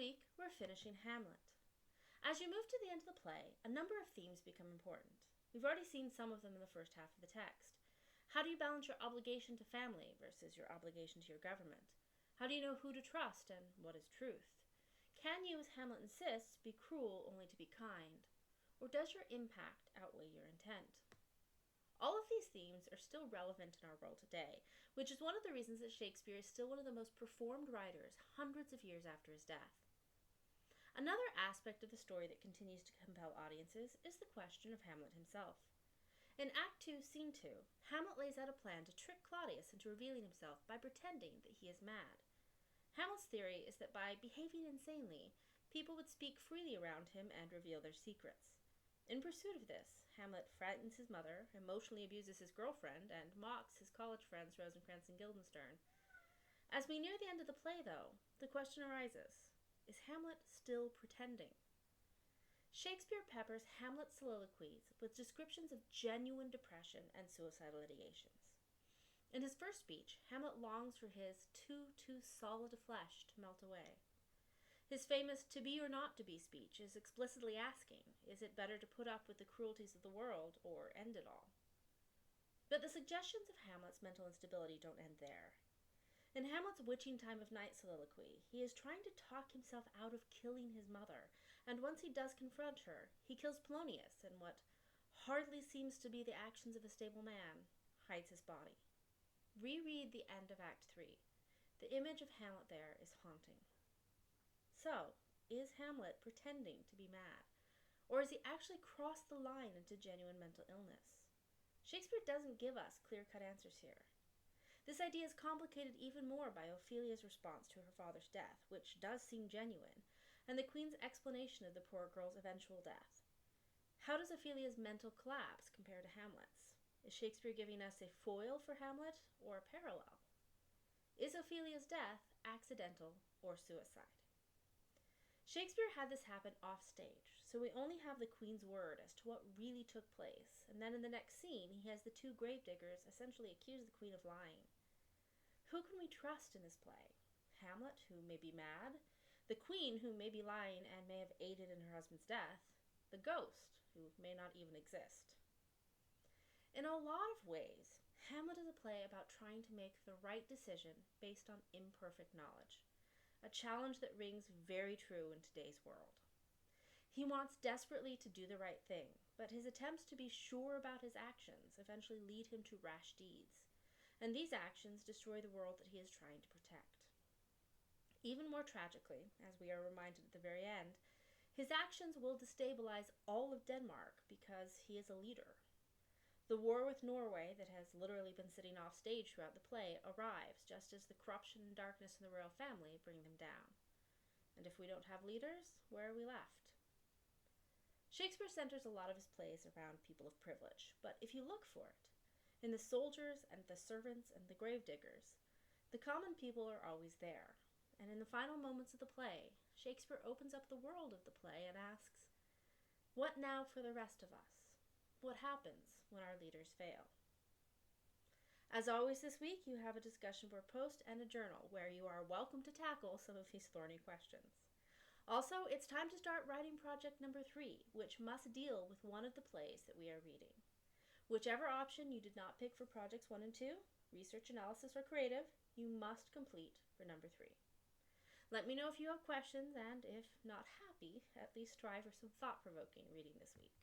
week, we're finishing Hamlet. As you move to the end of the play, a number of themes become important. We've already seen some of them in the first half of the text. How do you balance your obligation to family versus your obligation to your government? How do you know who to trust and what is truth? Can you, as Hamlet insists, be cruel only to be kind? Or does your impact outweigh your intent? All of these themes are still relevant in our world today, which is one of the reasons that Shakespeare is still one of the most performed writers hundreds of years after his death. Another aspect of the story that continues to compel audiences is the question of Hamlet himself. In Act 2, Scene 2, Hamlet lays out a plan to trick Claudius into revealing himself by pretending that he is mad. Hamlet's theory is that by behaving insanely, people would speak freely around him and reveal their secrets. In pursuit of this, Hamlet frightens his mother, emotionally abuses his girlfriend, and mocks his college friends Rosencrantz and Guildenstern. As we near the end of the play, though, the question arises, is Hamlet still pretending? Shakespeare peppers Hamlet's soliloquies with descriptions of genuine depression and suicidal ideations. In his first speech, Hamlet longs for his too solid flesh to melt away. His famous to be or not to be speech is explicitly asking, is it better to put up with the cruelties of the world or end it all? But the suggestions of Hamlet's mental instability don't end there. In Hamlet's witching time of night soliloquy, he is trying to talk himself out of killing his mother, and once he does confront her, he kills Polonius in what hardly seems to be the actions of a stable man, hides his body. Reread the end of Act 3. The image of Hamlet there is haunting. So, is Hamlet pretending to be mad? Or has he actually crossed the line into genuine mental illness? Shakespeare doesn't give us clear-cut answers here. This idea is complicated even more by Ophelia's response to her father's death, which does seem genuine, and the Queen's explanation of the poor girl's eventual death. How does Ophelia's mental collapse compare to Hamlet's? Is Shakespeare giving us a foil for Hamlet or a parallel? Is Ophelia's death accidental or suicide? Shakespeare had this happen off stage, so we only have the Queen's word as to what really took place, and then in the next scene he has the two gravediggers essentially accuse the Queen of lying. Who can we trust in this play? Hamlet, who may be mad, the Queen, who may be lying and may have aided in her husband's death, the ghost, who may not even exist. In a lot of ways, Hamlet is a play about trying to make the right decision based on imperfect knowledge. A challenge that rings very true in today's world. He wants desperately to do the right thing, but his attempts to be sure about his actions eventually lead him to rash deeds, and these actions destroy the world that he is trying to protect. Even more tragically, as we are reminded at the very end, his actions will destabilize all of Denmark because he is a leader. The war with Norway, that has literally been sitting off stage throughout the play, arrives just as the corruption and darkness in the royal family bring them down. And if we don't have leaders, where are we left? Shakespeare centers a lot of his plays around people of privilege, but if you look for it, in the soldiers and the servants and the gravediggers, the common people are always there. And in the final moments of the play, Shakespeare opens up the world of the play and asks, what now for the rest of us? What happens when our leaders fail? As always this week, you have a discussion board post and a journal where you are welcome to tackle some of these thorny questions. Also, it's time to start writing project number 3, which must deal with one of the plays that we are reading. Whichever option you did not pick for projects 1 and 2, research, analysis, or creative, you must complete for number 3. Let me know if you have questions, and if not happy, at least try for some thought-provoking reading this week.